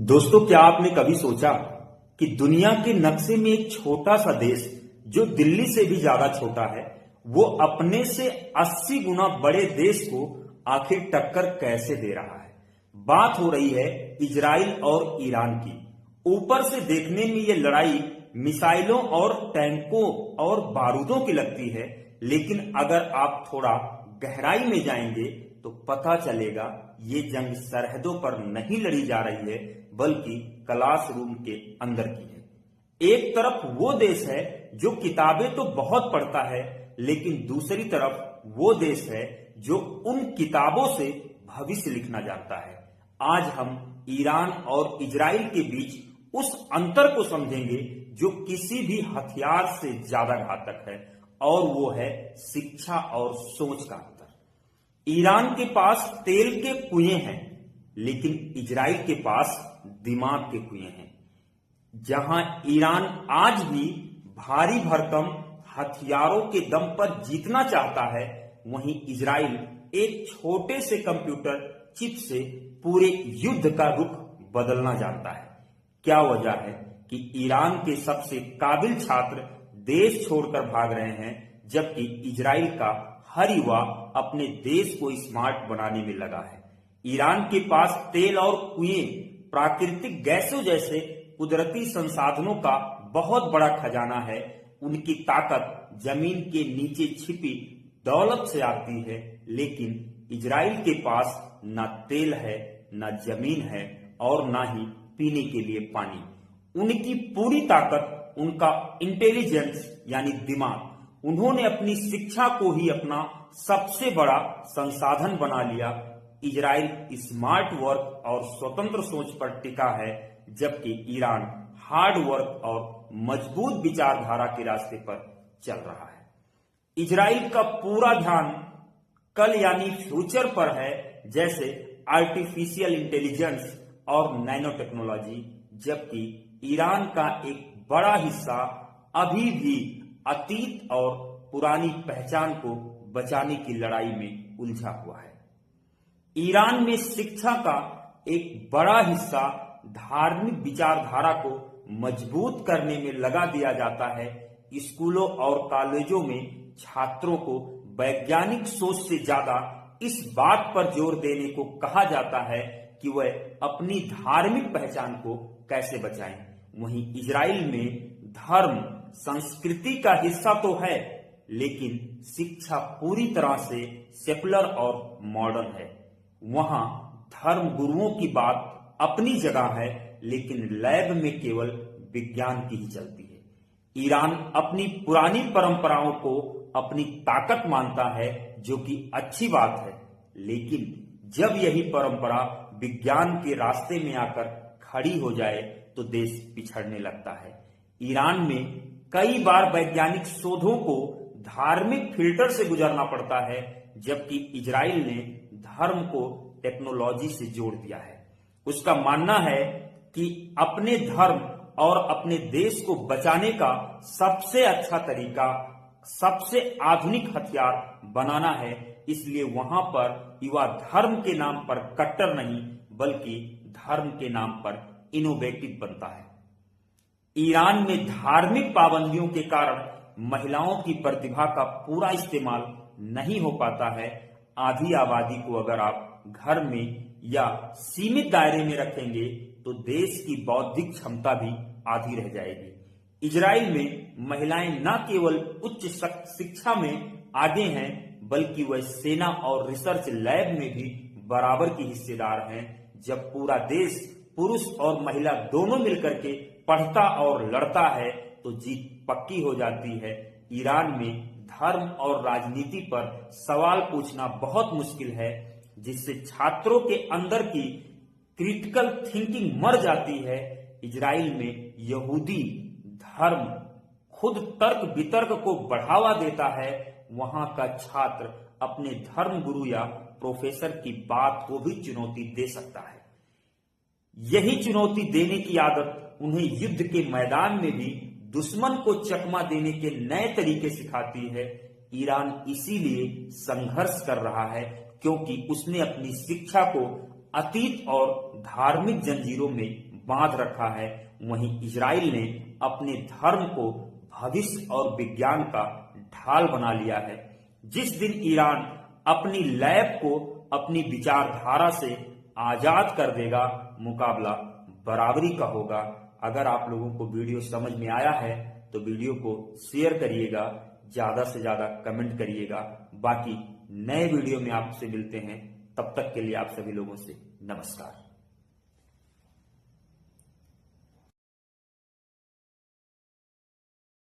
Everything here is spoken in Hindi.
दोस्तों, क्या आपने कभी सोचा कि दुनिया के नक्शे में एक छोटा सा देश जो दिल्ली से भी ज्यादा छोटा है, वो अपने से 80 गुना बड़े देश को आखिर टक्कर कैसे दे रहा है। बात हो रही है इजराइल और ईरान की। ऊपर से देखने में ये लड़ाई मिसाइलों और टैंकों और बारूदों की लगती है, लेकिन अगर आप थोड़ा गहराई में जाएंगे तो पता चलेगा ये जंग सरहदों पर नहीं लड़ी जा रही है, बल्कि क्लासरूम के अंदर की है। एक तरफ वो देश है जो किताबें तो बहुत पढ़ता है, लेकिन दूसरी तरफ वो देश है जो उन किताबों से भविष्य लिखना जानता है। आज हम ईरान और इजराइल के बीच उस अंतर को समझेंगे जो किसी भी हथियार से ज्यादा घातक है, और वो है शिक्षा और सोच का अंतर। ईरान के पास तेल के कुएं हैं, लेकिन इजराइल के पास दिमाग के कुएं हैं। जहां ईरान आज भी भारी भरकम हथियारों के दम पर जीतना चाहता है, वहीं इजराइल एक छोटे से कंप्यूटर चिप से पूरे युद्ध का रुख बदलना जानता है। क्या वजह है कि ईरान के सबसे काबिल छात्र देश छोड़कर भाग रहे हैं, जबकि इजराइल का हर युवा अपने देश को स्मार्ट बनाने में लगा है। ईरान के पास तेल और कुएं, प्राकृतिक गैसों जैसे कुदरती संसाधनों का बहुत बड़ा खजाना है। उनकी ताकत जमीन के नीचे छिपी दौलत से आती है, लेकिन इजराइल के पास ना तेल है, ना जमीन है, और ना ही पीने के लिए पानी। उनकी पूरी ताकत उनका इंटेलिजेंस यानी दिमाग। उन्होंने अपनी शिक्षा को ही अपना सबसे बड़ा संसाधन बना लिया। इजराइल स्मार्ट वर्क और स्वतंत्र सोच पर टिका है, जबकि ईरान हार्ड वर्क और मजबूत विचारधारा के रास्ते पर चल रहा है। इजराइल का पूरा ध्यान कल यानी फ्यूचर पर है, जैसे आर्टिफिशियल इंटेलिजेंस और नैनो टेक्नोलॉजी, जबकि ईरान का एक बड़ा हिस्सा अभी भी अतीत और पुरानी पहचान को बचाने की लड़ाई में उलझा हुआ है। ईरान में शिक्षा का एक बड़ा हिस्सा धार्मिक विचारधारा को मजबूत करने में लगा दिया जाता है। स्कूलों और कॉलेजों में छात्रों को वैज्ञानिक सोच से ज्यादा इस बात पर जोर देने को कहा जाता है कि वह अपनी धार्मिक पहचान को कैसे बचाएं। वहीं इजराइल में धर्म संस्कृति का हिस्सा तो है, लेकिन शिक्षा पूरी तरह से सेकुलर और मॉडर्न है। वहां धर्म गुरुओं की बात अपनी जगह है, लेकिन लैब में केवल विज्ञान की ही चलती है। ईरान अपनी पुरानी परंपराओं को अपनी ताकत मानता है, जो कि अच्छी बात है, लेकिन जब यही परंपरा विज्ञान के रास्ते में आकर खड़ी हो जाए तो देश पिछड़ने लगता है। ईरान में कई बार वैज्ञानिक शोधों को धार्मिक फिल्टर से गुजरना पड़ता है, जबकि इजराइल ने धर्म को टेक्नोलॉजी से जोड़ दिया है। उसका मानना है कि अपने धर्म और अपने देश को बचाने का सबसे अच्छा तरीका सबसे आधुनिक हथियार बनाना है। इसलिए वहां पर युवा धर्म के नाम पर कट्टर नहीं, बल्कि धर्म के नाम पर इनोवेटिव बनता है। ईरान में धार्मिक पाबंदियों के कारण महिलाओं की प्रतिभा का पूरा इस्तेमाल नहीं हो पाता है। आधी आबादी को अगर आप घर में या सीमित दायरे में रखेंगे तो देश की बौद्धिक क्षमता भी आधी रह जाएगी। इजराइल में महिलाएं न केवल उच्च शिक्षा में आगे हैं, बल्कि वह सेना और रिसर्च लैब में भी बराबर की हिस्सेदार हैं। जब पूरा देश पुरुष और महिला दोनों मिलकर के पढ़ता और लड़ता है तो जीत पक्की हो जाती है। ईरान में धर्म और राजनीति पर सवाल पूछना बहुत मुश्किल है, जिससे छात्रों के अंदर की क्रिटिकल थिंकिंग मर जाती है। इजराइल में यहूदी धर्म खुद तर्क वितर्क को बढ़ावा देता है। वहां का छात्र अपने धर्म गुरु या प्रोफेसर की बात को भी चुनौती दे सकता है। यही चुनौती देने की आदत उन्हें युद्ध के मैदान में भी दुश्मन को चकमा देने के नए तरीके सिखाती है। ईरान इसीलिए संघर्ष कर रहा है, क्योंकि उसने अपनी शिक्षा को अतीत और धार्मिक जंजीरों में बांध रखा है, वहीं इजराइल ने अपने धर्म को भविष्य और विज्ञान का ढाल बना लिया है। जिस दिन ईरान अपनी लैब को अपनी विचारधारा से आजाद कर देगा, मुकाबला बराबरी का होगा। अगर आप लोगों को वीडियो समझ में आया है तो वीडियो को शेयर करिएगा, ज्यादा से ज्यादा कमेंट करिएगा। बाकी नए वीडियो में आपसे मिलते हैं, तब तक के लिए आप सभी लोगों से नमस्कार।